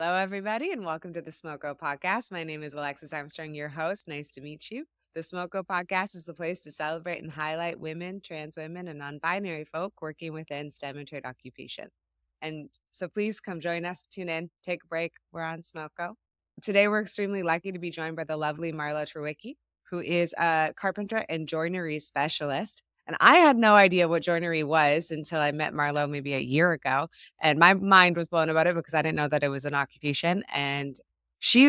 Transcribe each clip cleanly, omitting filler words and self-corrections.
Hello, everybody, and welcome to the Smoko podcast. My name is Alexis Armstrong, your host. Nice to meet you. The Smoko podcast is a place to celebrate and highlight women, trans women, and non binary folk working within STEM and trade occupations. And so please come join us, tune in, take a break. We're on Smoko. Today, we're extremely lucky to be joined by the lovely Marlowe Treweeke, who is a carpenter and joinery specialist. And I had no idea what joinery was until I met Marlowe maybe a year ago. And my mind was blown about it because I didn't know that it was an occupation. And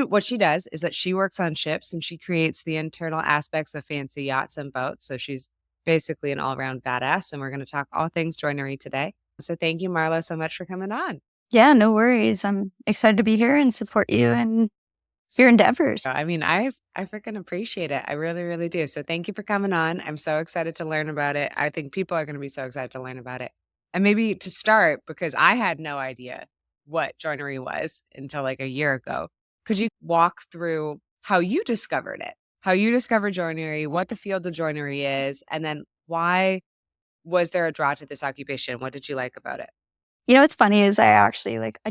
what she does is that she works on ships and she creates the internal aspects of fancy yachts and boats. So she's basically an all around badass. And we're going to talk all things joinery today. So thank you, Marlo, so much for coming on. Yeah, no worries. I'm excited to be here and support you in your endeavors. I mean, I freaking appreciate it. I really, really do. So thank you for coming on. I'm so excited to learn about it. I think people are going to be so excited to learn about it. And maybe to start, because I had no idea what joinery was until like a year ago. Could you walk through how you discovered it? How you discovered joinery, what the field of joinery is, and then why was there a draw to this occupation? What did you like about it? You know what's funny is I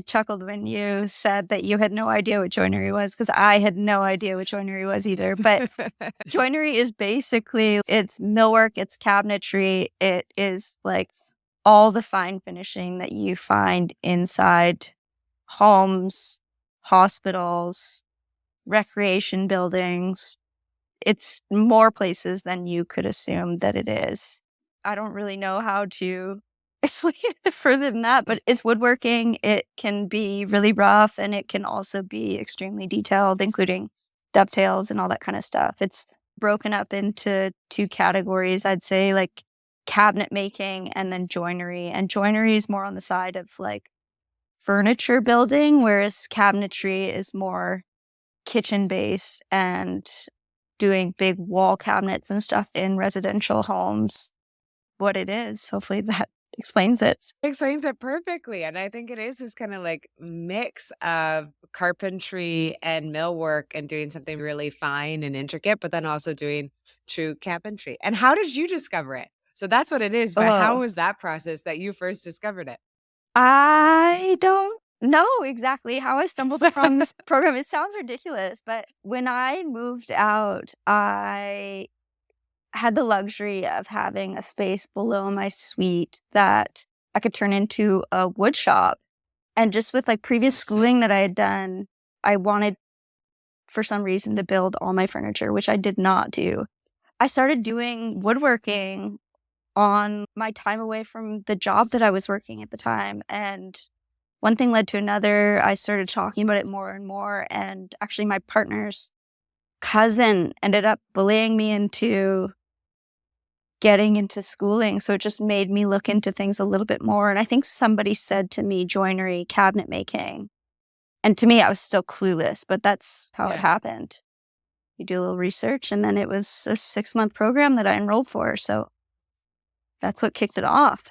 chuckled when you said that you had no idea what joinery was because I had no idea what joinery was either. But joinery is basically, it's millwork, it's cabinetry, it is like all the fine finishing that you find inside homes, hospitals, recreation buildings. It's more places than you could assume that it is. I don't really know how to explain it further than that, but it's woodworking. It can be really rough and it can also be extremely detailed, including dovetails and all that kind of stuff. It's broken up into two categories, I'd say, like cabinet making and then joinery. And joinery is more on the side of like furniture building, whereas cabinetry is more kitchen base and doing big wall cabinets and stuff in residential homes. What it is, hopefully that explains it. Explains it perfectly. And I think it is this kind of like mix of carpentry and millwork and doing something really fine and intricate, but then also doing true cabinetry. And how did you discover it? So that's what it is. But how Oh, was that process that you first discovered it? I don't know exactly how I stumbled upon this program. It sounds ridiculous, but when I moved out, I had the luxury of having a space below my suite that I could turn into a wood shop. And just with like previous schooling that I had done, I wanted for some reason to build all my furniture, which I did not do. I started doing woodworking on my time away from the job that I was working at the time. And one thing led to another. I started talking about it more and more. And actually, my partner's cousin ended up bullying me into getting into schooling. So it just made me look into things a little bit more. And I think somebody said to me, joinery, cabinet making. And to me, I was still clueless, but that's how it happened. You do a little research, and then it was a 6-month program that I enrolled for. So that's what kicked it off.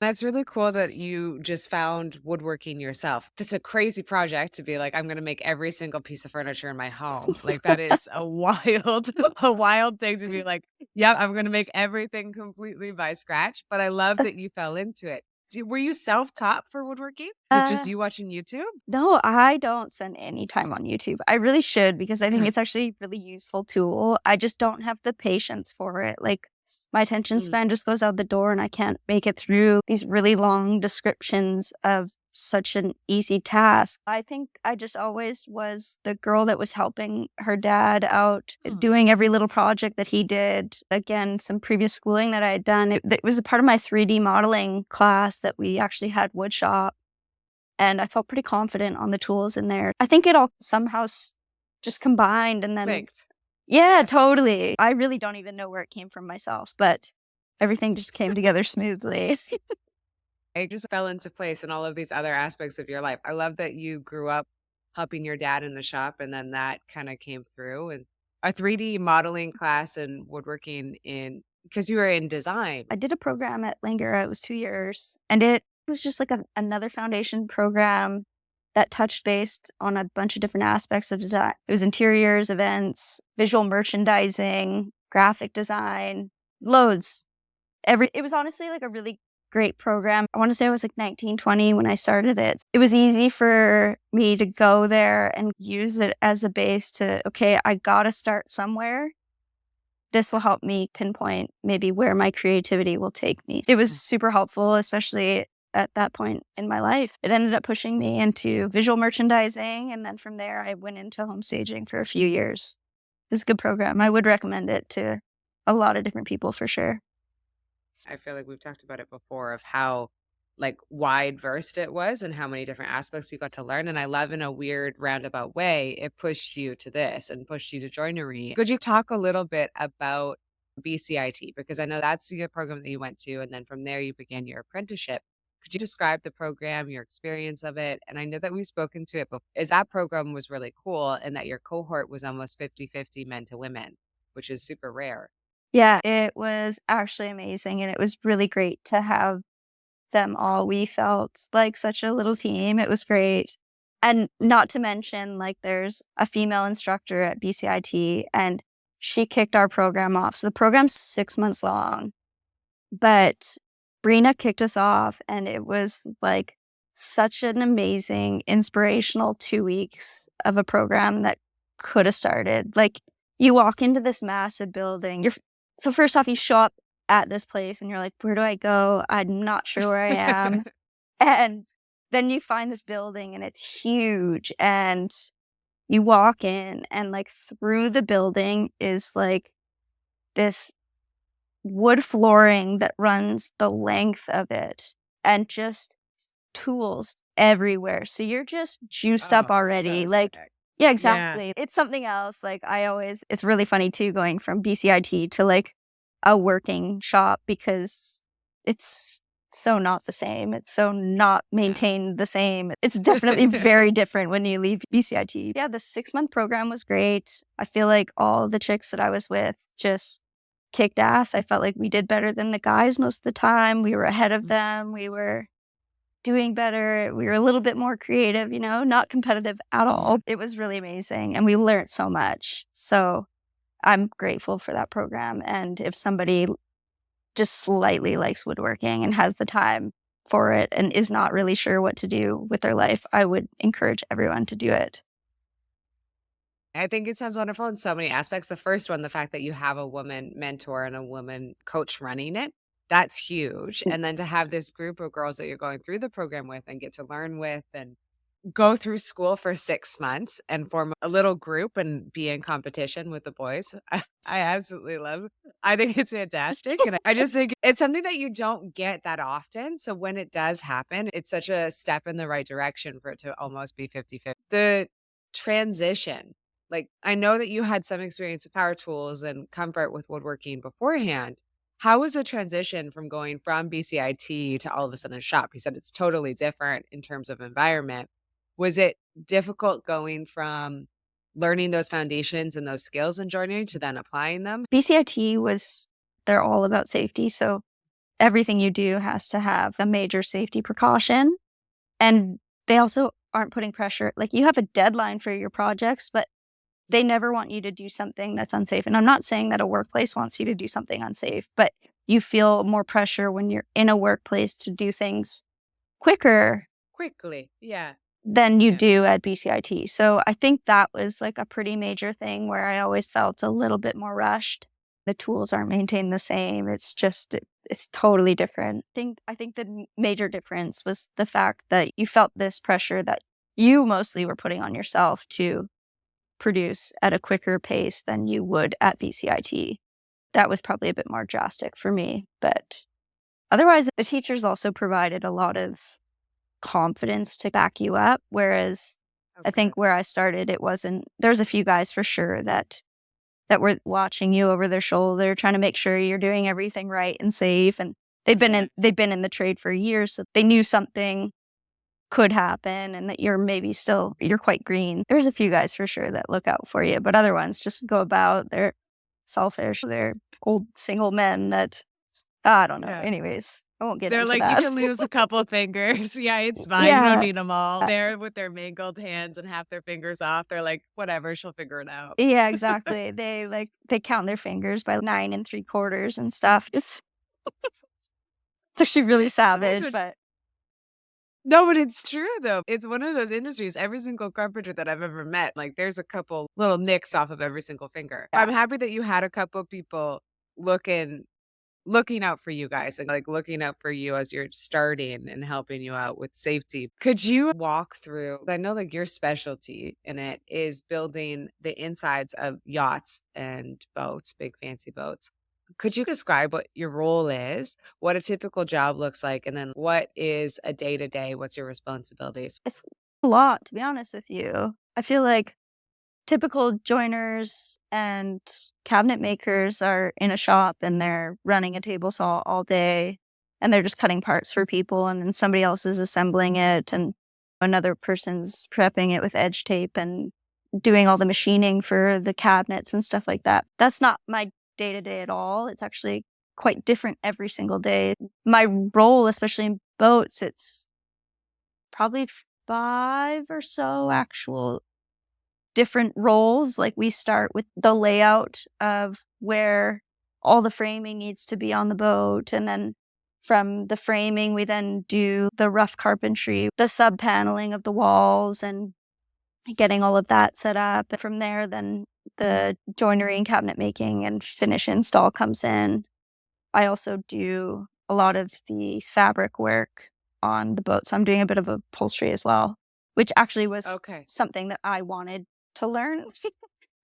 That's really cool that you just found woodworking yourself. That's a crazy project to be like, I'm going to make every single piece of furniture in my home. Like that is a wild, a wild thing to be like, yeah, I'm going to make everything completely by scratch. But I love that you fell into it. Were you self-taught for woodworking? Is it just you watching YouTube? No, I don't spend any time on YouTube. I really should because I think it's actually a really useful tool. I just don't have the patience for it. Like my attention span just goes out the door and I can't make it through these really long descriptions of such an easy task. I think I just always was the girl that was helping her dad out, doing every little project that he did. Again, some previous schooling that I had done, it was a part of my 3D modeling class that we actually had woodshop. And I felt pretty confident on the tools in there. I think it all somehow just combined and then Clicked. yeah, totally. I really don't even know where it came from myself, but everything just came together smoothly. It just fell into place in all of these other aspects of your life. I love that you grew up helping your dad in the shop and then that kind of came through and a 3D modeling class and woodworking in because you were in design. I did a program at Langer. It was 2 years, and it was just like another foundation program that touched based on a bunch of different aspects of design. It was interiors, events, visual merchandising, graphic design, loads. It was honestly like a really great program. I want to say I was like 19, 20 when I started it. It was easy for me to go there and use it as a base to, okay, I got to start somewhere. This will help me pinpoint maybe where my creativity will take me. It was super helpful, especially at that point in my life. It ended up pushing me into visual merchandising. And then from there, I went into home staging for a few years. It was a good program. I would recommend it to a lot of different people for sure. I feel like we've talked about it before of how like wide versed it was and how many different aspects you got to learn. And I love in a weird roundabout way, it pushed you to this and pushed you to joinery. Could you talk a little bit about BCIT? Because I know that's the program that you went to. And then from there, you began your apprenticeship. Could you describe the program, your experience of it? And I know that we've spoken to it before, is that program was really cool and that your cohort was almost 50-50 men to women, which is super rare. Yeah, it was actually amazing, and it was really great to have them all. We felt like such a little team. It was great. And not to mention, like, there's a female instructor at BCIT, and she kicked our program off. So the program's 6 months long, but Brina kicked us off, and it was like such an amazing, inspirational 2 weeks of a program that could have started. Like, you walk into this massive building. So first off, you show up at this place and you're like, where do I go? I'm not sure where I am. And then you find this building and it's huge. And you walk in and like through the building is like this wood flooring that runs the length of it and just tools everywhere. So you're just juiced up Oh, already. so Like, sick. yeah, Yeah. exactly. It's something else. Like, it's really funny too going from BCIT to like a working shop because it's so not the same. It's so not Yeah. maintained the same. It's definitely very different when you leave BCIT. Yeah, the 6-month program was great. I feel like all the chicks that I was with just kicked ass. I felt like we did better than the guys most of the time. We were ahead of them. We were doing better. We were a little bit more creative, not competitive at all. It was really amazing. And we learned so much. So I'm grateful for that program. And if somebody just slightly likes woodworking and has the time for it and is not really sure what to do with their life, I would encourage everyone to do it. I think it sounds wonderful in so many aspects. The first one, the fact that you have a woman mentor and a woman coach running it, that's huge. And then to have this group of girls that you're going through the program with and get to learn with and go through school for 6 months and form a little group and be in competition with the boys. I absolutely love it. I think it's fantastic, and I just think it's something that you don't get that often, so when it does happen, it's such a step in the right direction for it to almost be 50-50. The transition, like, I know that you had some experience with power tools and comfort with woodworking beforehand. How was the transition from going from BCIT to all of a sudden a shop? You said it's totally different in terms of environment. Was it difficult going from learning those foundations and those skills in joinery to then applying them? BCIT they're all about safety. So everything you do has to have a major safety precaution. And they also aren't putting pressure. Like, you have a deadline for your projects, but they never want you to do something that's unsafe. And I'm not saying that a workplace wants you to do something unsafe, but you feel more pressure when you're in a workplace to do things quicker Quickly, yeah. than you Yeah. do at BCIT. So I think that was like a pretty major thing where I always felt a little bit more rushed. The tools aren't maintained the same. It's just, it's totally different. I think the major difference was the fact that you felt this pressure that you mostly were putting on yourself to produce at a quicker pace than you would at BCIT. That was probably a bit more drastic for me. But otherwise, the teachers also provided a lot of confidence to back you up. Whereas I Okay. think where I started, there's a few guys for sure that were watching you over their shoulder, trying to make sure you're doing everything right and safe. And they've been in the trade for years, so they knew something could happen and that you're quite green. There's a few guys for sure that look out for you, but other ones just go about, they're selfish. They're old single men that, I don't know. Yeah. Anyways, I won't get They're into like, "You that. can lose a couple of fingers. Yeah, it's fine. You don't Yeah. need them all." They're with their mangled hands and half their fingers off. They're like, "Whatever, she'll figure it out." Yeah, exactly. They count their fingers by 9 3/4 and stuff. It's It's actually really Nice savage, when but No, but it's true though. It's one of those industries, every single carpenter that I've ever met, like there's a couple little nicks off of every single finger. yeah. I'm happy that you had a couple people looking looking out for you guys and like looking out for you as you're starting and helping you out with safety. Could you walk through? I know like your specialty in it is building the insides of yachts and boats, big fancy boats. Could you describe what your role is, what a typical job looks like, and then what is a day to day? What's your responsibilities? It's a lot, to be honest with you. I feel like typical joiners and cabinet makers are in a shop and they're running a table saw all day and they're just cutting parts for people, and then somebody else is assembling it and another person's prepping it with edge tape and doing all the machining for the cabinets and stuff like that. That's not my day to day at all. It's actually quite different every single day. My role, especially in boats, it's probably 5 or so actual different roles. Like, we start with the layout of where all the framing needs to be on the boat, and then from the framing, we then do the rough carpentry, the sub-paneling of the walls, and getting all of that set up. And from there, then the joinery and cabinet making and finish install comes in. I also do a lot of the fabric work on the boat, so I'm doing a bit of upholstery as well, which actually was Okay. something that I wanted to learn.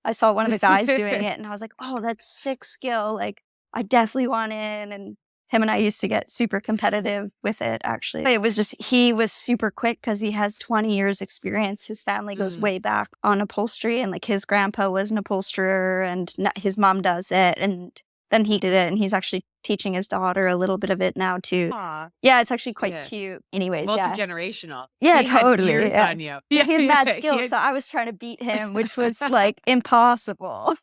I saw one of the guys doing it, and I was like, "Oh, that's sick skill, like, I definitely want in," and him and I used to get super competitive with it, actually. It was just he was super quick because he has 20 years experience. His family goes way back on upholstery, and, like, his grandpa was an upholsterer, and his mom does it, and then he did it, and he's actually teaching his daughter a little bit of it now too. Aw. Yeah, it's actually quite Yeah. cute. Anyways, yeah. Multi-generational. Yeah, He had totally, years yeah. on you. So he had mad He skills, had so I was trying to beat him, which was, like, impossible.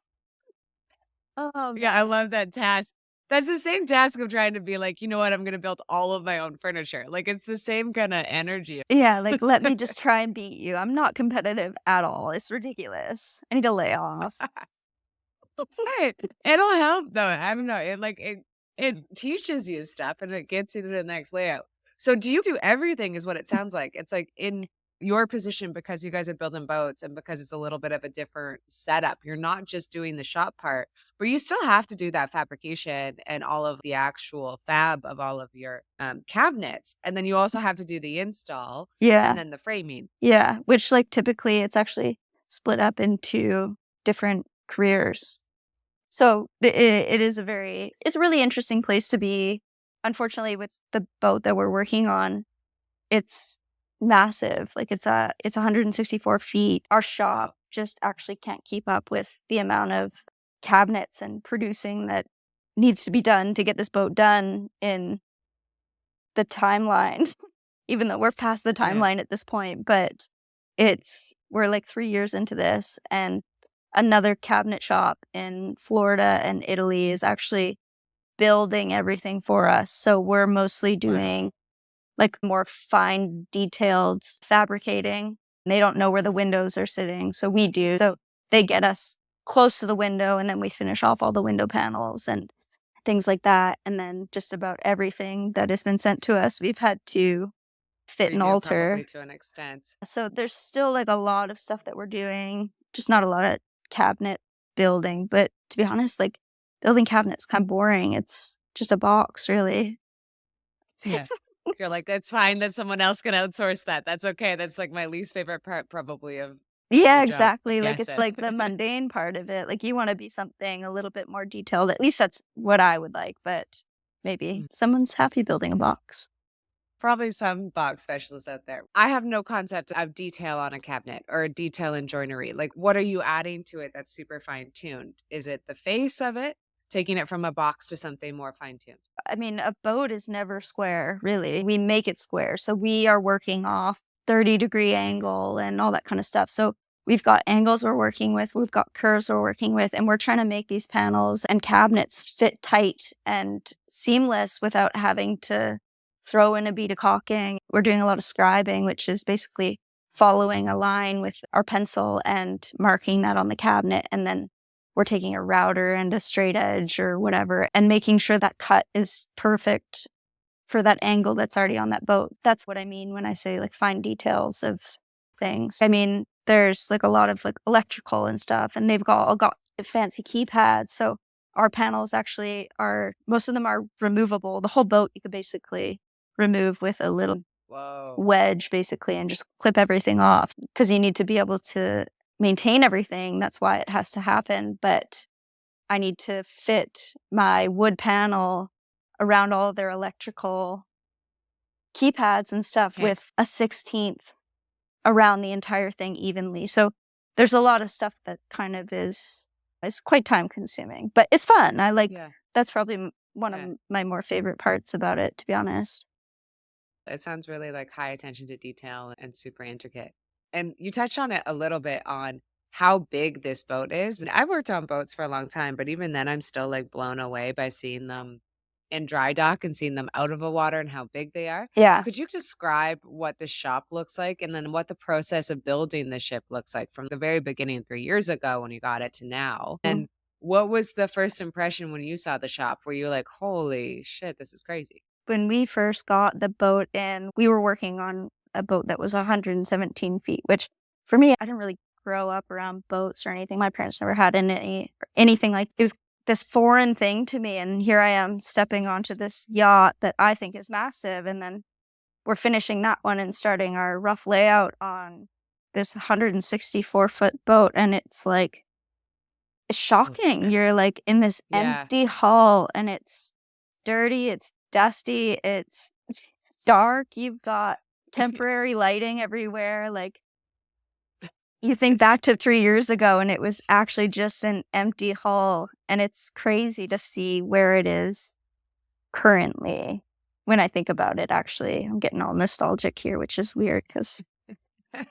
Oh, Yeah, I God. love that task. That's the same task of trying to be like, "You know what? I'm gonna build all of my own furniture." Like, it's the same kinda energy. Yeah, like, let me just try and beat you. I'm not competitive at all. It's ridiculous. I need to lay off. Right. It'll help though. I don't know. It teaches you stuff and it gets you to the next layout. So do you do everything is what it sounds like. It's like in your position because you guys are building boats and because it's a little bit of a different setup. You're not just doing the shop part, but you still have to do that fabrication and all of the actual fab of all of your cabinets. And then you also have to do the install and Yeah, then the framing. yeah, which, like, typically, it's actually split up into different careers. So, it is it's a really interesting place to be. Unfortunately, with the boat that we're working on, it's massive. Like, it's 164 feet. Our shop just actually can't keep up with the amount of cabinets and producing that needs to be done to get this boat done in the timeline, even though we're past the Yeah. timeline at this point. But we're like 3 years into this, and another cabinet shop in Florida and Italy is actually building everything for us. So we're mostly Wow. doing, like, more fine detailed fabricating. They don't know where the windows are sitting, so we do. So they get us close to the window, and then we finish off all the window panels and things like that. And then just about everything that has been sent to us, we've had to fit and Redo probably alter. to an extent. So there's still, like, a lot of stuff that we're doing, just not a lot of cabinet building. But to be honest, like, building cabinets kind of boring. It's just a box, really. Yeah. You're like, "That's fine that someone else can outsource that. That's okay." That's, like, my least favorite part probably of Yeah, your job. exactly. Like, Guess it's it. like the mundane part of it. Like, you wanna be something a little bit more detailed. At least that's what I would like, but maybe Mm. someone's happy building a box. Probably some box specialists out there. I have no concept of detail on a cabinet or detail in joinery. Like, what are you adding to it that's super fine-tuned? Is it the face of it? Taking it from a box to something more fine-tuned? I mean, a boat is never square, really. We make it square. So we are working off 30-degree Nice. angle and all that kind of stuff. So we've got angles we're working with, we've got curves we're working with, and we're trying to make these panels and cabinets fit tight and seamless without having to throw in a bead of caulking. We're doing a lot of scribing, which is basically following a line with our pencil and marking that on the cabinet, and then we're taking a router and a straight edge or whatever and making sure that cut is perfect for that angle that's already on that boat. That's what I mean when I say like fine details of things. I mean, there's like a lot of like electrical and stuff, and they've all got fancy keypads. So our panels actually are, most of them are removable. The whole boat you could basically remove with a little Whoa. wedge basically and just clip everything off, because you need to be able to maintain everything. That's why it has to happen. But I need to fit my wood panel around all their electrical keypads and stuff Okay. with a 16th around the entire thing evenly. So there's a lot of stuff that kind of is quite time consuming, but it's fun. I like, Yeah. that's probably one of my more favorite parts about it, to be honest. It sounds really like high attention to detail and super intricate. And you touched on it a little bit on how big this boat is. And I've worked on boats for a long time, but even then I'm still like blown away by seeing them in dry dock and seeing them out of the water and how big they are. Yeah. Could you describe what the shop looks like and then what the process of building the ship looks like from the very beginning 3 years ago when you got it to now? And what was the first impression when you saw the shop? Were you like, holy shit, this is crazy? When we first got the boat in, we were working on a boat that was 117 feet, which for me, I didn't really grow up around boats or anything. My parents never had anything like it. Was this foreign thing to me. And here I am stepping onto this yacht that I think is massive. And then we're finishing that one and starting our rough layout on this 164-foot boat. And it's like, it's shocking. You're like in this empty hull and it's dirty, it's dusty, it's dark. You've got temporary lighting everywhere. Like, you think back to 3 years ago and it was actually just an empty hull. And it's crazy to see where it is currently. When I think about it, actually, I'm getting all nostalgic here, which is weird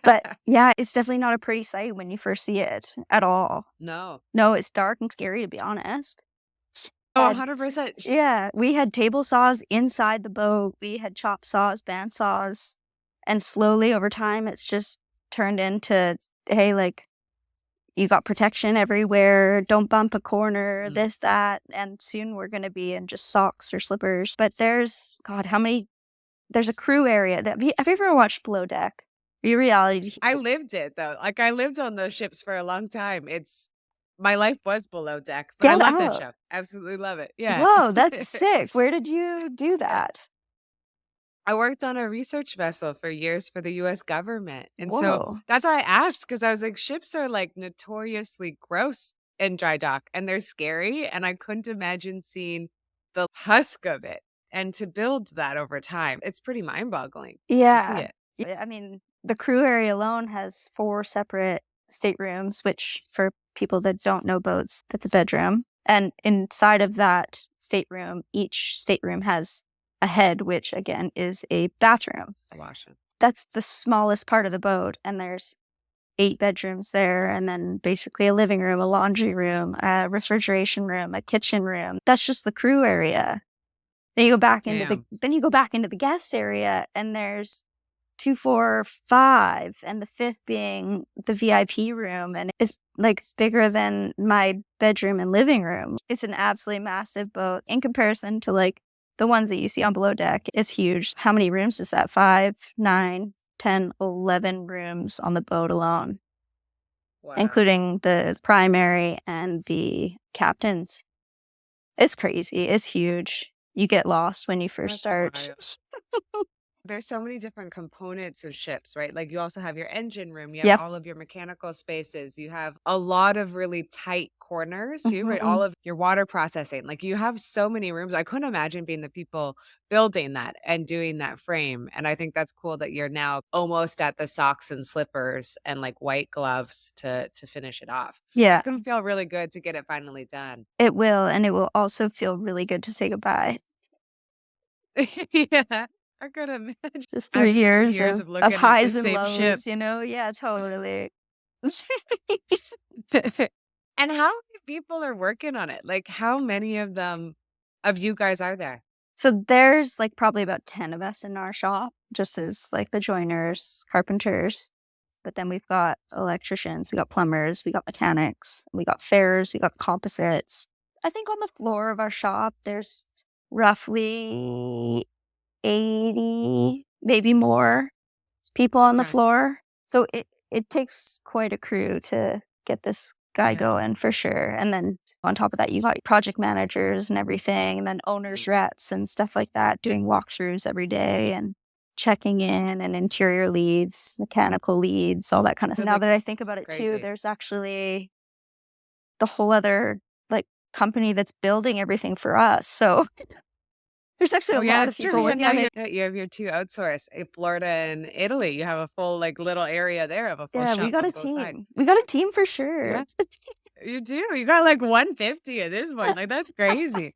but yeah, it's definitely not a pretty sight when you first see it at all. No, it's dark and scary, to be honest. Oh, 100%. Yeah, we had table saws inside the boat. We had chop saws, band saws, and slowly over time, it's just turned into, hey, like, you got protection everywhere. Don't bump a corner, this, that, and soon we're going to be in just socks or slippers. But there's, God, there's a crew area. Have you ever watched Below Deck? Reality. I lived it though. Like I lived on those ships for a long time. My life was Below Deck, but I love that show. Absolutely love it. Yeah. Whoa, that's sick. Where did you do that? I worked on a research vessel for years for the US government. And so that's why I asked, because I was like, ships are like notoriously gross in dry dock and they're scary. And I couldn't imagine seeing the husk of it. And to build that over time, it's pretty mind boggling to see it. I mean, the crew area alone has 4 separate staterooms, which for people that don't know boats, that's a bedroom. And inside of that stateroom, each stateroom has a head, which again is a bathroom. That's the smallest part of the boat. And there's 8 bedrooms there. And then basically a living room, a laundry room, a refrigeration room, a kitchen room. That's just the crew area. Then you go back into the guest area and there's 2, 4, 5, and the 5th being the VIP room, and it's like bigger than my bedroom and living room. It's an absolutely massive boat in comparison to like the ones that you see on Below Deck. It's huge. How many rooms is that? 5, 9, 10, 11 rooms on the boat alone, including the primary and the captains. It's crazy. It's huge. You get lost when you first start. There's so many different components of ships, right? Like you also have your engine room, you have all of your mechanical spaces, you have a lot of really tight corners too, right? All of your water processing. Like you have so many rooms. I couldn't imagine being the people building that and doing that frame. And I think that's cool that you're now almost at the socks and slippers and like white gloves to finish it off. Yeah. It's gonna feel really good to get it finally done. It will, and it will also feel really good to say goodbye. Yeah. I could imagine. Just 3 years of looking highs at the and same ship. lows, you know? Yeah, totally. And how many people are working on it? Like, how many of you guys are there? So there's like probably about 10 of us in our shop, just as like the joiners, carpenters. But then we've got electricians, we got plumbers, we got mechanics, we got fairs, we got composites. I think on the floor of our shop, there's roughly 80, maybe more people on the Okay. floor. So it takes quite a crew to get this guy Yeah. going for sure. And then on top of that, you got project managers and everything, and then owners' Mm. reps and stuff like that, doing walkthroughs every day and checking in, and interior leads, mechanical leads, all that kind of stuff. But Now like that I think about it too, crazy. there's actually the whole other like company that's building everything for us. So there's actually Oh a yeah, lot of that's true. people Yeah, working now on it. you have your two outsource in Florida and Italy. You have a full like little area there of a full Yeah, we shop got on a both sides. team. We got a team for sure. Yeah, you do. You got like 150 at this point. Like that's crazy.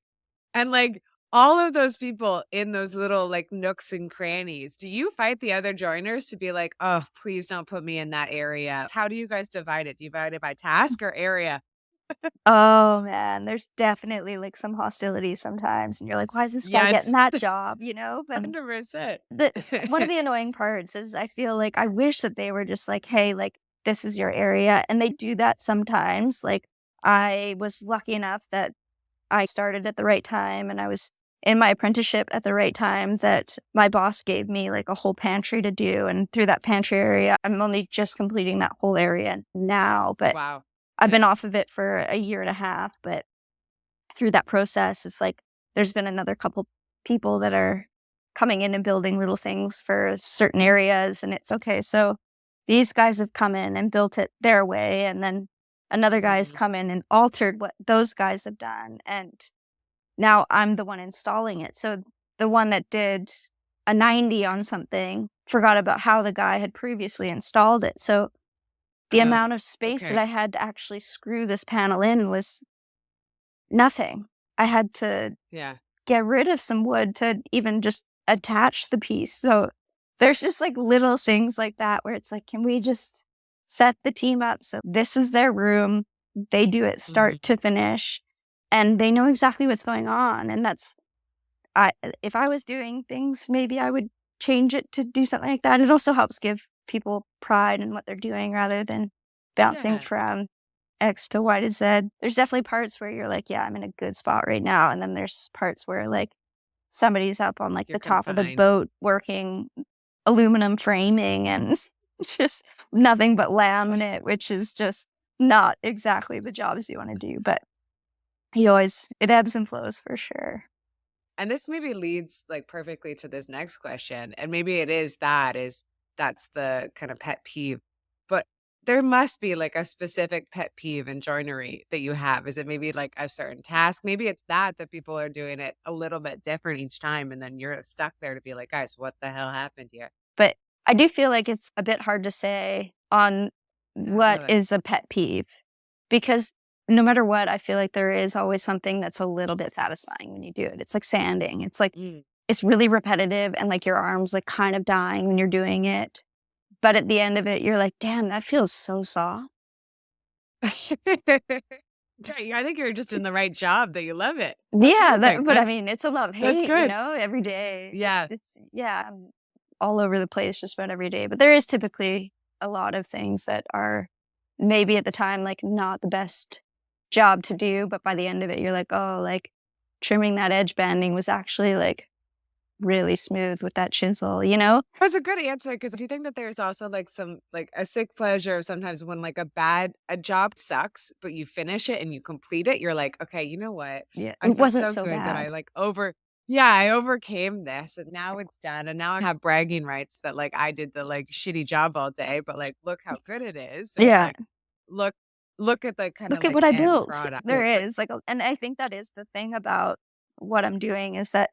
And like all of those people in those little like nooks and crannies, do you fight the other joiners to be like, oh, please don't put me in that area? How do you guys divide it? Do you divide it by task or area? Oh, man, there's definitely, like, some hostility sometimes, and you're like, "Why is this guy getting Yes, that job?" You know? But 100%. the one of the annoying parts is I feel like I wish that they were just like, "Hey, like, this is your area," and they do that sometimes. Like, I was lucky enough that I started at the right time, and I was in my apprenticeship at the right time that my boss gave me, like, a whole pantry to do, and through that pantry area, I'm only just completing that whole area now, but Wow. I've Yeah. been off of it for a year and a half, but through that process, it's like there's been another couple people that are coming in and building little things for certain areas, and it's okay. So these guys have come in and built it their way, and then another guy has Mhm. come in and altered what those guys have done, and now I'm the one installing it. So the one that did a 90 on something forgot about how the guy had previously installed it. So the Oh, amount of space that okay. I had to actually screw this panel in was nothing. I had to Yeah. get rid of some wood to even just attach the piece. So there's just like little things like that where it's like, can we just set the team up so this is their room? They do it Mhm. start to finish and they know exactly what's going on. And that's if I was doing things, maybe I would change it to do something like that. It also helps give people pride in what they're doing rather than bouncing Yeah. from X to Y to Z. There's definitely parts where you're like, yeah, I'm in a good spot right now. And then there's parts where like somebody's up on like You're the top of the confined. boat working aluminum framing and just nothing but laminate, which is just not exactly the jobs you want to do. But it ebbs and flows for sure. And this maybe leads like perfectly to this next question. And maybe it is that's the kind of pet peeve. But there must be like a specific pet peeve in joinery that you have. Is it maybe like a certain task? Maybe it's that people are doing it a little bit different each time. And then you're stuck there to be like, guys, what the hell happened here? But I do feel like it's a bit hard to say on Yeah, what really. is a pet peeve because no matter what, I feel like there is always something that's a little bit satisfying when you do it. It's like sanding. It's like Mm. it's really repetitive and like your arms like kind of dying when you're doing it. But at the end of it, you're like, damn, that feels so soft. Yeah, I think you're just in the right job that you love it. That's Yeah, perfect. but I mean, it's a love That's hate, good. every day. Yeah. It's yeah, I'm all over the place just about every day. But there is typically a lot of things that are maybe at the time like not the best job to do, but by the end of it, you're like, oh, like trimming that edge banding was actually like really smooth with that chisel, you know? That's a good answer because do you think that there's also, like, some like, a sick pleasure sometimes when, like, a job sucks, but you finish it and you complete it, you're like, "Okay, you know what? Yeah, I it feel wasn't so so good that bad. I overcame this, and now it's done, and now I have bragging rights that, like, I did the, like, shitty job all day, but, like, look how good it is." So it's Yeah. like, look look at the kinda, Look at like, what I end built. product. There But is, like, and I think that is the thing about what I'm doing is that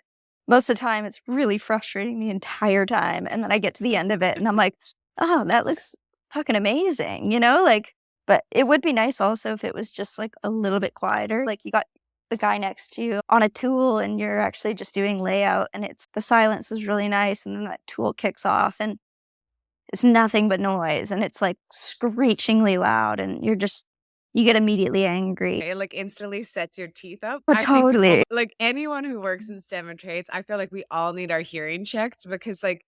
most of the time it's really frustrating the entire time, and then I get to the end of it and I'm like, "Oh, that looks fucking amazing," Like, but it would be nice also if it was just, like, a little bit quieter, like, you got the guy next to you on a tool and you're actually just doing layout and it's the silence is really nice and then that tool kicks off and it's nothing but noise and it's, like, screechingly loud and you get immediately angry. it, like, instantly sets your teeth up. Oh, I think totally. people like, anyone who works in STEM and trades, I feel like we all need our hearing checked because, like,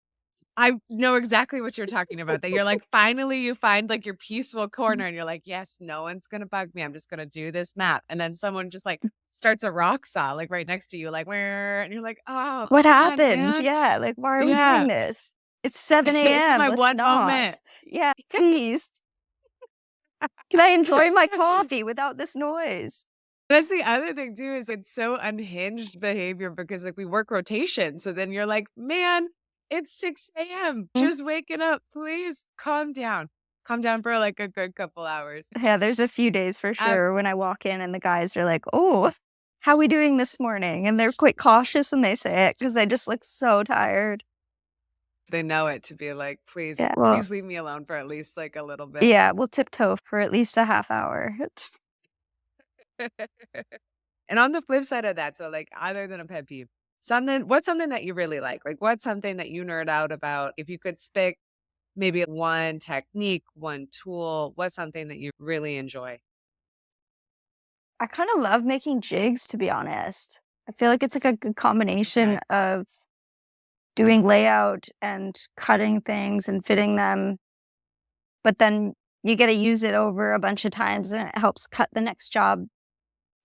I know exactly what you're talking about, that you're like, finally you find like your peaceful corner and you're like, yes, no one's gonna bug me. I'm just gonna do this map. And then someone just like starts a rock saw like right next to you, like where and you're like, oh What come on, happened? man. Yeah, like, why are we doing Yeah. this? It's 7 This is AM, my let's one not. moment. Yeah, please. Can I enjoy my coffee without this noise? That's the other thing too, is it's so unhinged behavior because like we work rotation. So then you're like, man, it's 6 a.m. Mm, Just waking up. Please calm down. Calm down for like a good couple hours. yeah, there's a few days for Um, sure when I walk in and the guys are like, "Oh, how we doing this morning?" And they're quite cautious when they say it because I just look so tired. they know it to be like, Yeah, well, please leave me alone for at least like a little bit. yeah, we'll tiptoe for at least a half hour. It's And on the flip side of that, so like other than a pet peeve, what's something that you really like? Like what's something that you nerd out about? If you could pick maybe one technique, one tool, what's something that you really enjoy? I kinda love making jigs, to be honest. I feel like it's, like, a good combination Okay. of doing layout and cutting things and fitting them, but then you gotta use it over a bunch of times, and it helps cut the next job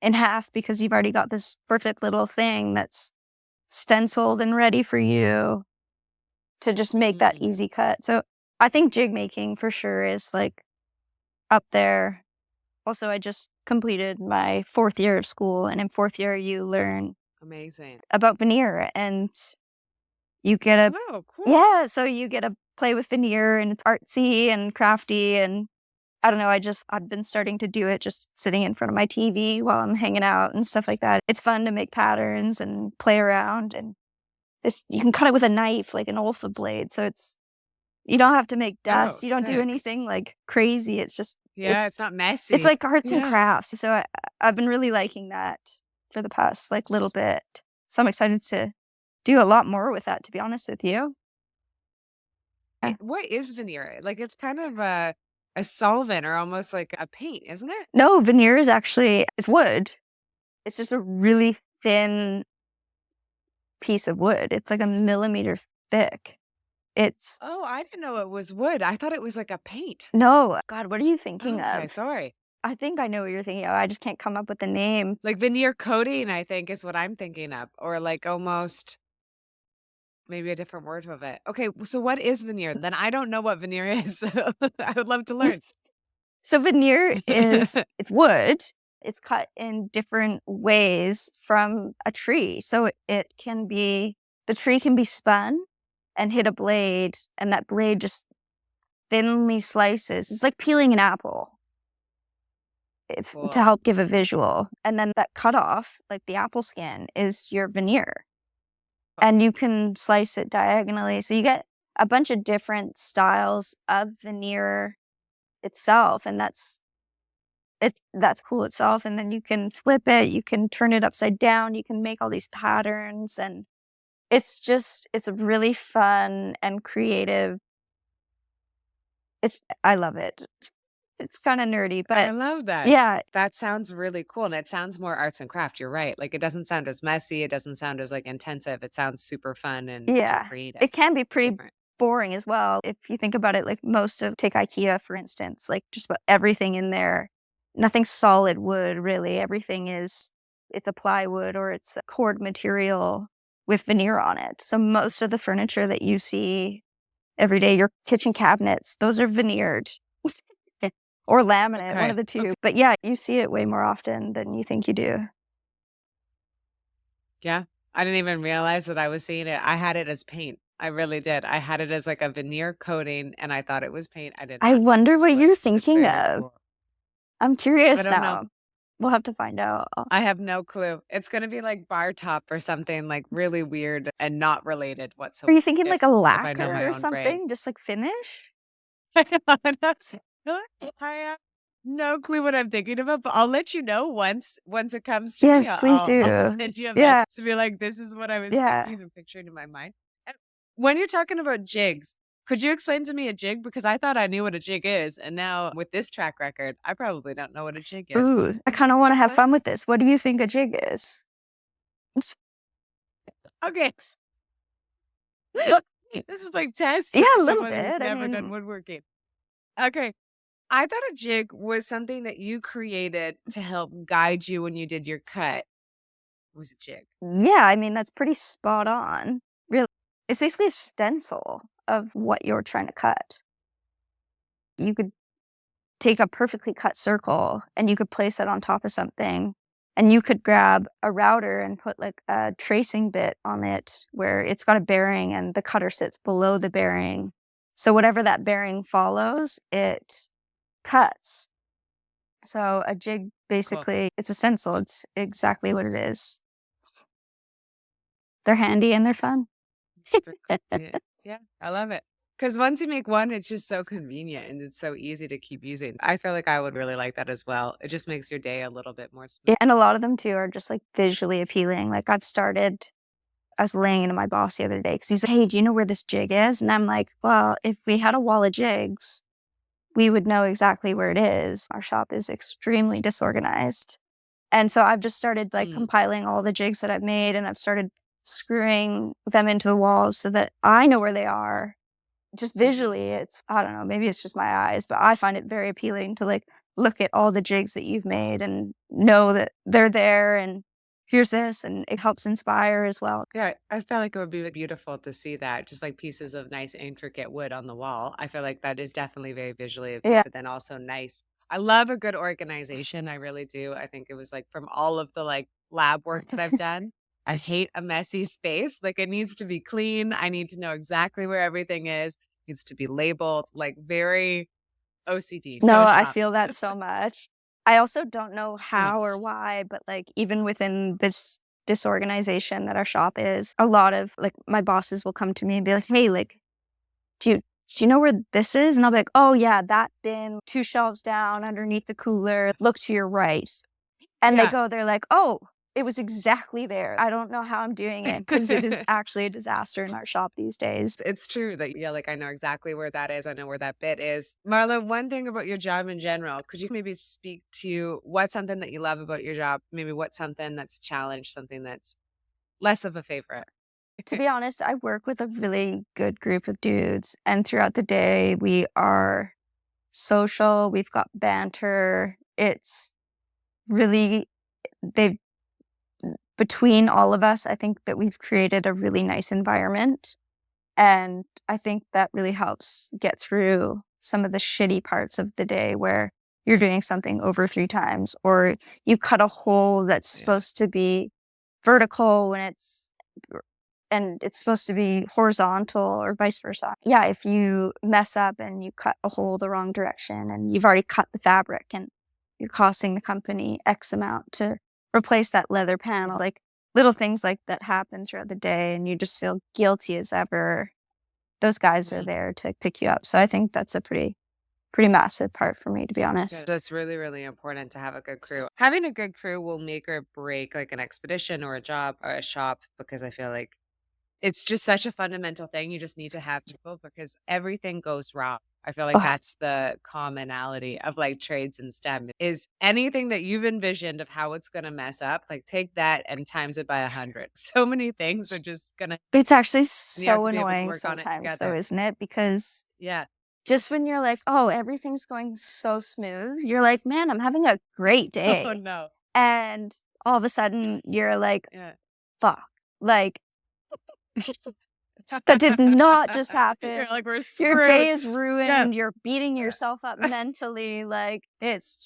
in half because you've already got this perfect little thing that's stenciled and ready for you to just make that Mm, easy cut. So, I think jig making for sure is, like, up there. Also, I just completed my 4th year of school, and in 4th year, you learn amazing. about veneer, and you get a Oh, cool. yeah, so you get to play with veneer, and it's artsy and crafty, and I don't know, I've been starting to do it just sitting in front of my TV while I'm hanging out and stuff like that. It's fun to make patterns and play around, and you can cut it with a knife, like an Olfa blade, so you don't have to make Oh, dust, you don't do sick. anything, like, crazy, it's just Yeah, it's not it's messy. like arts and Yeah. crafts, so I've been really liking that for the past, like, little bit. So I'm excited to do a lot more with that, to be honest with you. Yeah. What is veneer? Like it's kind of a solvent or almost like a paint, isn't it? No, veneer is actually it's wood. It's just a really thin piece of wood. It's like a millimeter thick. It's Oh, I didn't know it was wood. I thought it was like a paint. no, God, what are you thinking Okay, of? sorry. I think I know what you're thinking of. I just can't come up with the name. Like veneer coating, I think is what I'm thinking of, or like almost maybe a different word of it. Okay, so what is veneer? Then I don't know what veneer is. I would love to learn. So veneer is it's wood. It's cut in different ways from a tree. So it can be the tree can be spun and hit a blade, and that blade just thinly slices. It's like peeling an apple to Cool. help give a visual. And then that cut off, like the apple skin, is your veneer. And you can slice it diagonally. So you get a bunch of different styles of veneer itself, and that's cool itself, and then you can flip it, you can turn it upside down, you can make all these patterns, and it's really fun and creative. I love it. It's kinda nerdy, I but love that. yeah, That sounds really cool, and it sounds more arts and craft, you're right, like, it doesn't sound as messy, it doesn't sound as, like, intensive, it sounds super fun and yeah. creative, It can be pretty different. boring as well if you think about it, like, most of take IKEA, for instance, like, just about everything in there, nothing's solid wood, really, everything is it's a plywood or it's a cord material with veneer on it, so most of the furniture that you see every day, your kitchen cabinets, those are veneered or laminate, one of Okay, the 2, okay. but yeah, you see it way more often than you think you do. Yeah, I didn't even realize that I was seeing it, I had it as paint, I really did, I had it as, like, a veneer coating, and I thought it was paint, I did I not think it wonder was what wood. you're It's thinking very of. cool. I'm I curious don't know. now. We'll have to find out. I have no clue. It's gonna be like bar top or something, like, really weird and not related Are whatsoever you thinking like a if I know my lacquer or own brain. something? Just like finish? I have no clue what I'm thinking about, but I'll let you know once it comes to me. Yes, please I'll do. send you a Yeah, message to be like, "This is what I was yeah. thinking and picturing in my mind." And when you're talking about jigs, could you explain to me a jig? Because I thought I knew what a jig is, and now with this track record, I probably don't know what a jig is. Ooh, I Could you kinda wanna have explain? fun with this. What do you think a jig is? Okay. This is like test Yeah, for a little someone who's bit. I never done mean, woodworking. Okay. I thought a jig was something that you created to help guide you when you did your cut. Was a jig. yeah, I mean, that's pretty spot on. Really, it's basically a stencil of what you're trying to cut. You could take a perfectly cut circle and you could place it on top of something, and you could grab a router and put like a tracing bit on it where it's got a bearing and the cutter sits below the bearing. So whatever that bearing follows, it cuts. So a jig Cool. basically, it's a stencil. It's exactly what it is. They're handy and they're fun. Super cool. Yeah. Yeah, I love it. Because once you make one, it's just so convenient and it's so easy to keep using. I feel like I would really like that as well. It just makes your day a little bit more Yeah, smooth. and a lot of them too are just like visually appealing. Like I was laying into my boss the other day because he's like, "Hey, do you know where this jig is?" And I'm like, "Well, if we had a wall of jigs, we would know exactly where it is." Our shop is extremely disorganized. And so I've just started like Mm. compiling all the jigs that I've made, and I've started screwing them into the walls so that I know where they are. Just Mhm. visually, it's, I don't know, maybe it's just my eyes, but I find it very appealing to like look at all the jigs that you've made and know that they're there and here's this, and it helps inspire as well. Yeah, I feel like it would be beautiful to see that, just like pieces of nice, intricate wood on the wall. I feel like that is definitely very visually, Yeah. but then also nice. I love a good organization. I really do. I think it was like from all of the like lab work that I've done. I hate a messy space. Like it needs to be clean. I need to know exactly where everything is. It needs to be labeled, like very OCD. No, So I shop. feel that so much. I also don't know Yeah. how or why, but like even within this disorganization that our shop is, a lot of like my bosses will come to me and be like, "Hey, like, do you do you know where this is?" And I'll be like, "Oh yeah, that bin 2 shelves down underneath the cooler. Look to your right." And they Yeah. go, they're like, "Oh, it was exactly there." I don't know how I'm doing it because it is actually a disaster in our shop these days. It's true that, yeah, like, I know exactly where that is, I know where that bit is. Marla, one thing about your job in general, could you maybe speak to what's something that you love about your job? Maybe what's something that's a challenge, something that's less of a favorite? To be honest, I work with a really good group of dudes, and throughout the day, we are social, we've got banter. It's really they've between all of us, I think that we've created a really nice environment, and I think that really helps get through some of the shitty parts of the day where you're doing something over 3 times, or you cut a hole that's Yeah. supposed to be vertical when it's supposed to be horizontal or vice versa. Yeah, if you mess up and you cut a hole the wrong direction and you've already cut the fabric and you're costing the company X amount to replace that leather panel, like little things like that happen throughout the day and you just feel guilty as ever. Those guys are Mhm. there to pick you up. So I think that's a pretty massive part for me, to be Yeah, honest. that's really, really important to have a good crew. Having a good crew will make or break, like, an expedition or a job or a shop because I feel like it's just such a fundamental thing. You just need to have people because everything goes wrong. I feel like Oh, that's the commonality of like trades and STEM is anything that you've envisioned of how it's going to mess up, like take that and times it by 100. So many things are just going to, it's actually and you have so to be able to annoying work on it sometimes though, together. isn't it? Because Yeah. just when you're like, "Oh, everything's going so smooth," you're like, "Man, I'm having a great Oh day." no. And all of a sudden, you're like, Yeah. "Fuck." Like, that did not just You're happen. like, we're Your day screwed. is Yeah. ruined, you're beating yourself up mentally, like, it's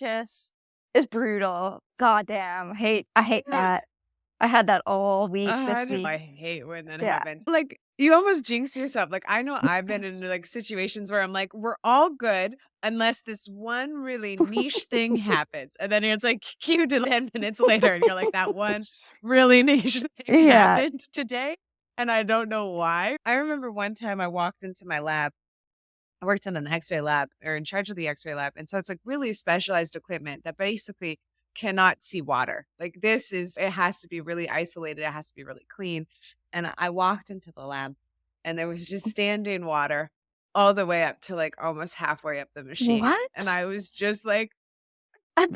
brutal. Goddamn, I hate that. I had that all week this week. I hate when that Yeah. happens. Like, you almost jinx yourself. Like, I know I've been in, like, situations where I'm like, "We're all good unless this one really niche thing happens." And then it's like cue to 10 minutes later, and you're like, "That one really niche thing Yeah. happened today, and I don't know why." I remember one time I walked into my lab. I worked in an X-ray lab or in charge of the X-ray lab, and so it's, like, really specialized equipment that basically cannot see water. Like, it has to be really isolated, it has to be really clean, and I walked into the lab, and there was just standing water all the way up to, like, almost halfway up the machine, and What? I was just like that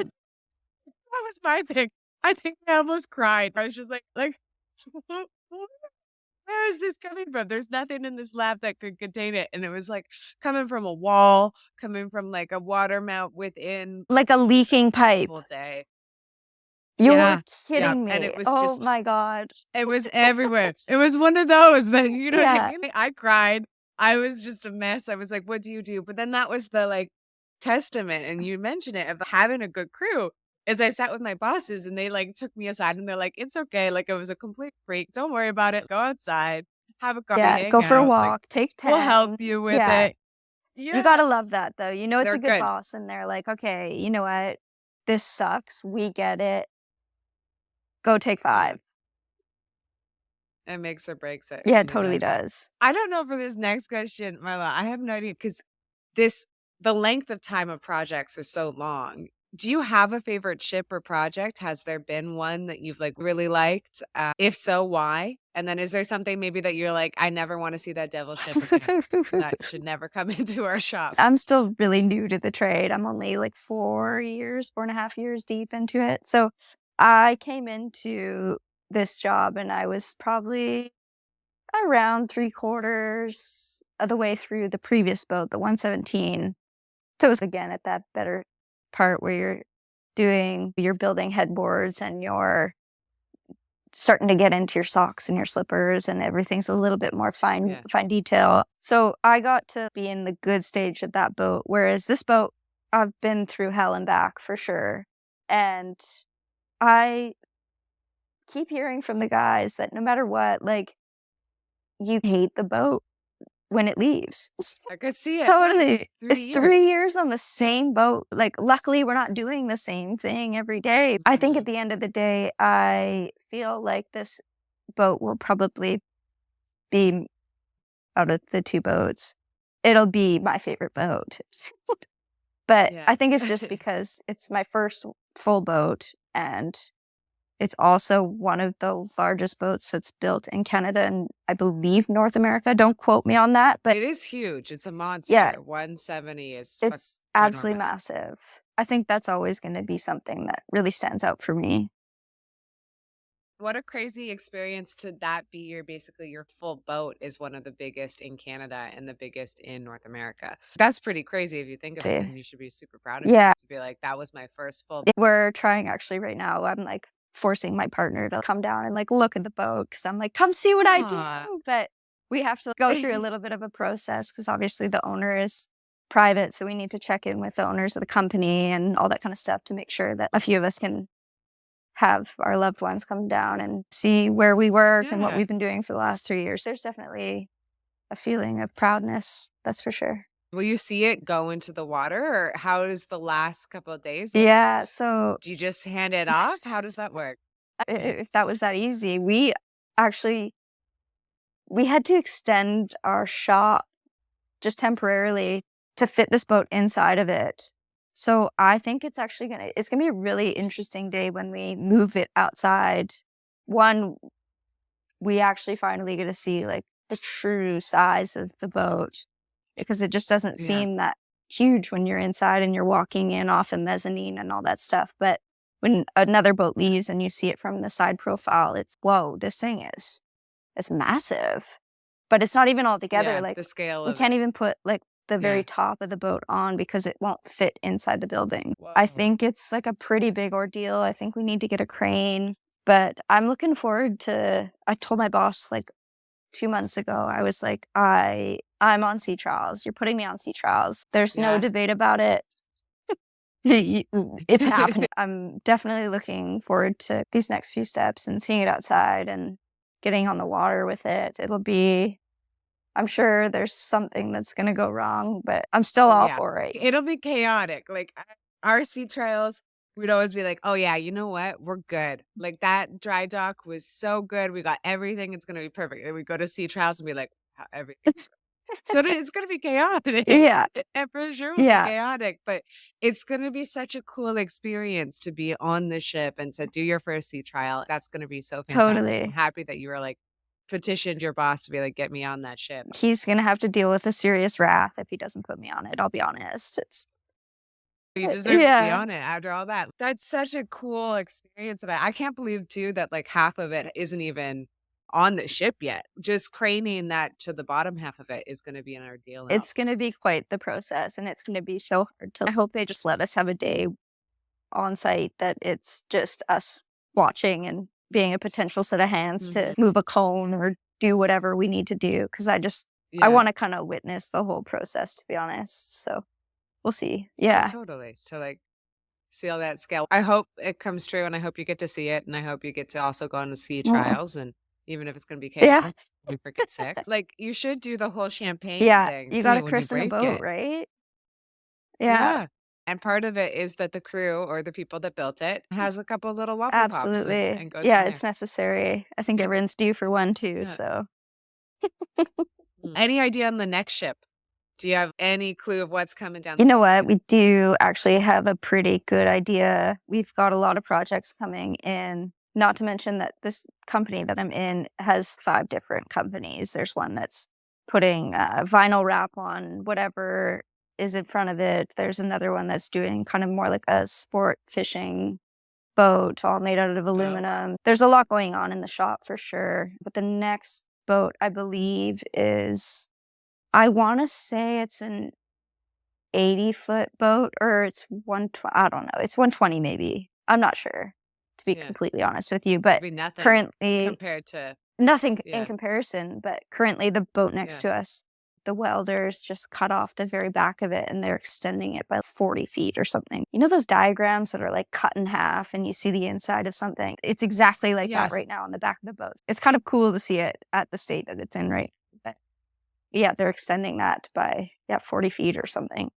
was my thing. I think I almost cried. I was just like where is this coming from? There's nothing in this lab that could contain it. And it was like coming from a wall, coming from like a water mount within Like a leaking pipe. whole day. You're Yeah. Yeah. kidding And me. it was Oh just, my God. it was everywhere. It was one of those that, you know what I Yeah. mean? I cried. I was just a mess. I was like, what do you do? But then that was the like testament. And you mentioned it of having a good crew. Is I sat with my bosses and they like took me aside and they're like, it's okay. Like it was a complete freak. Don't worry about it. Go outside, have a coffee, Yeah. hang Go for a out. Like walk. Take we'll help 10. you with Yeah. it. You Yeah. gotta love that though. You know it's They're a good good. boss and they're like, "Okay, you know what? This sucks. We get it. Go take Yeah. 5." It makes or breaks it. It Yeah, it really totally does. does. I don't know for this next question, Marla. I have no idea because this the length of time of projects is so long. Do you have a favorite ship or project? Has there been one that you've like really liked? If so, why? And then is there something maybe that you're like, I never want to see that devil ship again? That should never come into our shop. I'm still really new to the trade. I'm only like 4.5 years deep into it. So I came into this job and I was probably around 3/4 of the way through the previous boat, the 117. So it was again at that better part where you're building headboards and you're starting to get into your socks and your slippers and everything's a little bit more Yeah. fine detail. So I got to be in the good stage of that boat, whereas this boat, I've been through hell and back for sure. And I keep hearing from the guys that no matter what, like, you hate the boat when it leaves. I could see it. Totally. 3 It's 3 years. years on the same boat. Like, luckily, we're not doing the same thing every day. I think Mhm. at the end of the day, I feel like this boat will probably be out of the 2 boats, it'll be my favorite boat. But Yeah. I think it's just because it's my first full boat, and it's also one of the largest boats that's built in Canada and I believe North America. Don't quote me on that, but It is huge. It's a yeah, monster. 170 is it's absolutely ginormous. massive. I think that's always gonna be something that really stands out for me. What a crazy experience to that be your basically your full boat is one of the biggest in Canada and the biggest in North America. That's pretty crazy if you think of it, Too. and you should be super proud of Yeah. yourself to be like, that was my first full. We're trying actually right now. I'm like forcing my partner to come down and like look at the boat because I'm like, come see what I Aw. do. But we have to go through a little bit of a process because obviously the owner is private. So we need to check in with the owners of the company and all that kind of stuff to make sure that a few of us can have our loved ones come down and see where we work and what Yeah. we've been doing for the last 3 years. There's definitely a feeling of proudness. That's for sure. Will you see it go into the water, or how is the last couple of days? Yeah. So Do you just hand it off? How does that work? if that was that easy, actually we had to extend our shop just temporarily to fit this boat inside of it. So I think it's gonna be a really interesting day when we move it outside. One, we actually finally get to see like the true size of the boat because it just doesn't Yeah. seem that huge when you're inside and you're walking in off a mezzanine and all that stuff. But when another boat leaves and you see it from the side profile, it's whoa, this thing is massive. But it's not even all together. Yeah. Like The scale we of can't it. even put like the very Yeah. top of the boat on because it won't fit inside the building. I Whoa. think it's like a pretty big ordeal. I think we need to get a crane. But I'm looking forward to I told my boss like 2 months ago, I was like, I'm on sea trials. You're putting me on sea trials. There's no Yeah. debate about it. It's happening. I'm definitely looking forward to these next few steps and seeing it outside and getting on the water with it. I'm sure there's something that's going to go wrong, but I'm still Oh, all yeah. for it. It'll be chaotic. Like our sea trials, we'd always be like, "Oh yeah, you know what? We're good." Like that dry dock was so good. We got everything. It's gonna be perfect. And we go to sea trials and be like, "How everything." So it's gonna be chaotic. Yeah. And for sure will be Yeah. chaotic, but it's gonna be such a cool experience to be on the ship and to do your first sea trial. That's gonna be so fantastic. I'm Totally. happy that you were like petitioned your boss to be like, "Get me on that ship." He's going to have to deal with a serious wrath if he doesn't put me on it. I'll be honest. You deserve to be Yeah. on it after all that. That's such a cool experience of it. I can't believe too that like half of it isn't even on the ship yet. Just craning that to the bottom half of it is going to be an ordeal. It's going to be quite the process, and it's going to be so hard to. I hope they just let us have a day on site that it's just us watching and being a potential set of hands to move a cone or do whatever we need to do. Because I want to kind of witness the whole process, to be honest. So we'll see. Yeah. Totally. To like see all that scale. I hope it comes true, and I hope you get to see it, and I hope you get to also go on the sea trials, and even if it's going to be chaos, we freaking sick. Like, you should do the whole champagne thing. You got to christen a boat, right? Yeah. And part of it is that the crew or the people that built it has a couple little waffle pops. Absolutely. And goes Yeah, from it's necessary. I think everyone's due for one too, so. Any idea on the next ship? Do you have any clue of what's coming down? You know what? We do actually have a pretty good idea. We've got a lot of projects coming in. Not to mention that this company that I'm in has 5 different companies. There's one that's putting vinyl wrap on whatever is in front of it. There's another one that's doing kind of more like a sport fishing boat, all made out of aluminum. There's a lot going on in the shop for sure. But the next boat, I believe, is, I want to say it's an 80-foot boat, or it's 120. I don't know. It's 120 maybe. I'm not sure, to be completely honest with you. But currently, compared to nothing in comparison. But currently, the boat next to us, the welders just cut off the very back of it, and they're extending it by 40 feet or something. You know those diagrams that are like cut in half and you see the inside of something? It's exactly like that right now on the back of the boat. It's kind of cool to see it at the state that it's in, right? But yeah, they're extending that by 40 feet or something.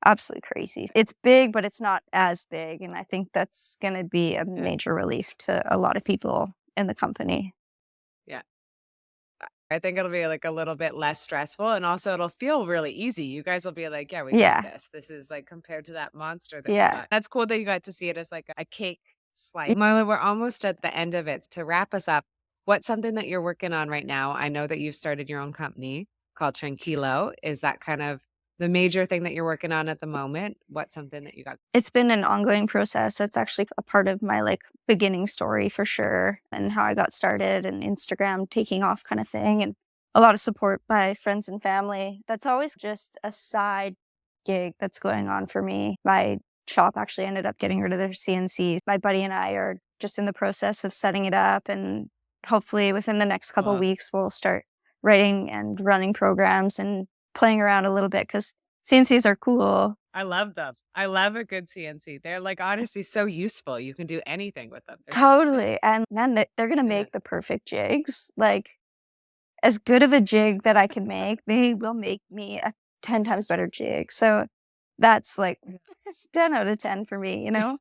Absolutely crazy. It's big, but it's not as big. And I think that's going to be a major relief to a lot of people in the company. Yeah. I think it'll be like a little bit less stressful, and also it'll feel really easy. You guys will be like, we got this. This is like compared to that monster that we got. That's cool that you got to see it as like a cake slice. Marla, we're almost at the end of it. To wrap us up, what's something that you're working on right now? I know that you've started your own company called Tranquilo. Is that kind of the major thing that you're working on at the moment? What's something that you got? It's been an ongoing process. That's actually a part of my like beginning story for sure, and how I got started and Instagram taking off kind of thing, and a lot of support by friends and family. That's always just a side gig that's going on for me. My shop actually ended up getting rid of their CNC. My buddy and I are just in the process of setting it up, and hopefully within the next couple of weeks we'll start writing and running programs and playing around a little bit, because CNCs are cool. I love them. I love a good CNC. They're like honestly so useful. You can do anything with them. Totally. And then they're going to make the perfect jigs. Like, as good of a jig that I can make, they will make me a 10 times better jig. So that's like, it's 10 out of 10 for me, you know?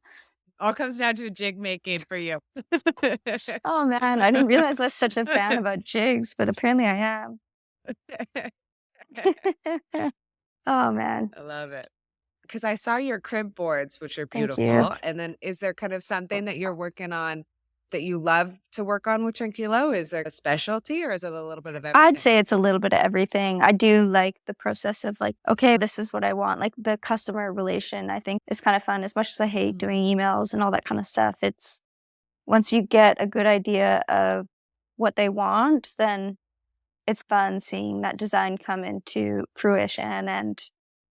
All comes down to jig making for you. Oh man, I didn't realize I was such a fan about jigs, but apparently I am. Oh man, I love it. Because I saw your crib boards, which are beautiful. And then is there kind of something that you're working on that you love to work on with Tranquilo? Is there a specialty, or is it a little bit of everything? I'd say it's a little bit of everything. I do like the process of like, okay, this is what I want. Like the customer relation, I think is kind of fun. As much as I hate doing emails and all that kind of stuff, it's once you get a good idea of what they want, then it's fun seeing that design come into fruition, and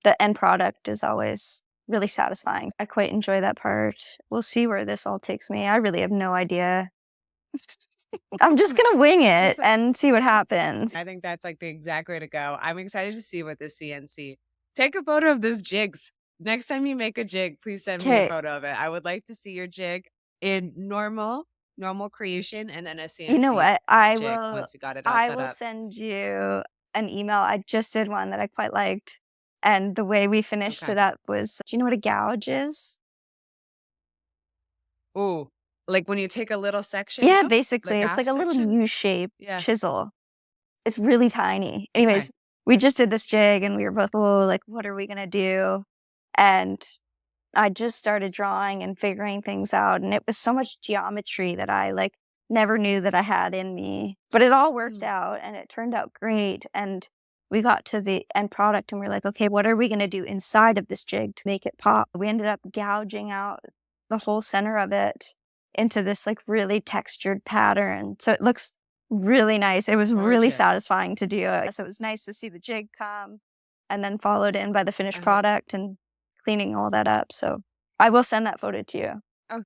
the end product is always really satisfying. I quite enjoy that part. We'll see where this all takes me. I really have no idea. I'm just going to wing it and see what happens. I think that's like the exact way to go. I'm excited to see what this CNC. Take a photo of those jigs. Next time you make a jig, please send me a photo of it. I would like to see your jig in normal creation, and then a CNC. You know what? I will, once you got it all set up. I will send you an email. I just did one that I quite liked. And the way we finished it up was, do you know what a gouge is? Ooh, like when you take a little section? Yeah, basically. It's like a little U-shaped chisel. It's really tiny. Anyways, we just did this jig, and we were both, like, what are we going to do? And I just started drawing and figuring things out. And it was so much geometry that I like never knew that I had in me. But it all worked out, and it turned out great. And we got to the end product, and we're like, okay, what are we going to do inside of this jig to make it pop? We ended up gouging out the whole center of it into this like really textured pattern. So it looks really nice. It was really Gorgeous. satisfying to do it. So it was nice to see the jig come and then followed in by the finished Uh-huh. product and cleaning all that up. So I will send that photo to you. Oh,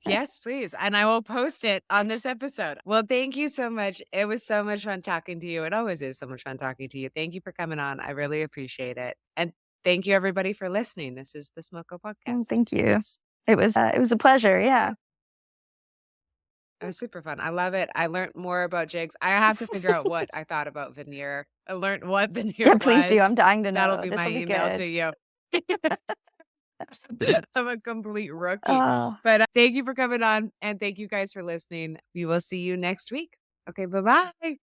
yes, please. And I will post it on this episode. Well, thank you so much. It was so much fun talking to you. It always is so much fun talking to you. Thank you for coming on. I really appreciate it. And thank you everybody for listening. This is the Smoko podcast. Thank you. It was a pleasure. Yeah. It was super fun. I love it. I learned more about jigs. I have to figure out what I thought about veneer. I learned what veneer Yeah, please do. was. I'm dying to That'll know. be This my will be email good. to you. I'm a complete rookie. Oh. But thank you for coming on, and thank you guys for listening. We will see you next week. Okay, bye-bye.